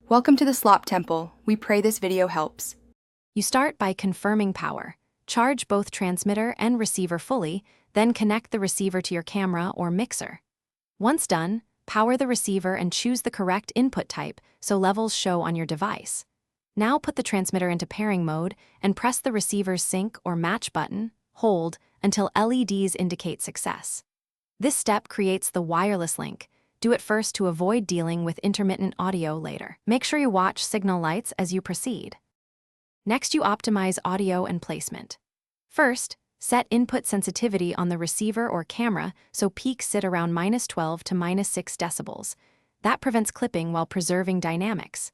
Welcome to the Slop Temple. We pray this video helps. You start by confirming power. Charge both transmitter and receiver fully, then connect the receiver to your camera or mixer. Once done, power the receiver and choose the correct input type so levels show on your device. Now put the transmitter into pairing mode and press the receiver's sync or match button, hold, until LEDs indicate success. This step creates the wireless link. Do it first to avoid dealing with intermittent audio later. Make sure you watch signal lights as you proceed. Next, you optimize audio and placement. First, set input sensitivity on the receiver or camera so peaks sit around -12 to -6 decibels. That prevents clipping while preserving dynamics.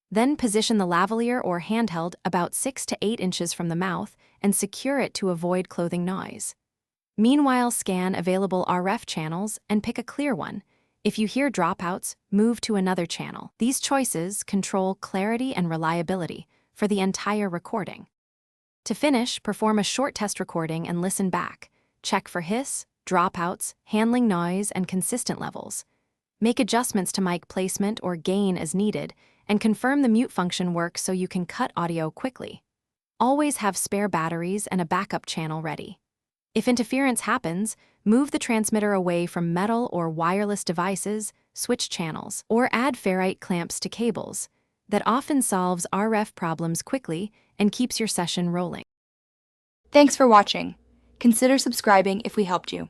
Then position the lavalier or handheld about 6 to 8 inches from the mouth and secure it to avoid clothing noise. Meanwhile, scan available RF channels and pick a clear one. If you hear dropouts, move to another channel. These choices control clarity and reliability for the entire recording. To finish, perform a short test recording and listen back. Check for hiss, dropouts, handling noise, and consistent levels. Make adjustments to mic placement or gain as needed, and confirm the mute function works so you can cut audio quickly. Always have spare batteries and a backup channel ready. If interference happens, move the transmitter away from metal or wireless devices, switch channels, or add ferrite clamps to cables. That often solves RF problems quickly and keeps your session rolling. Thanks for watching. Consider subscribing if we helped you.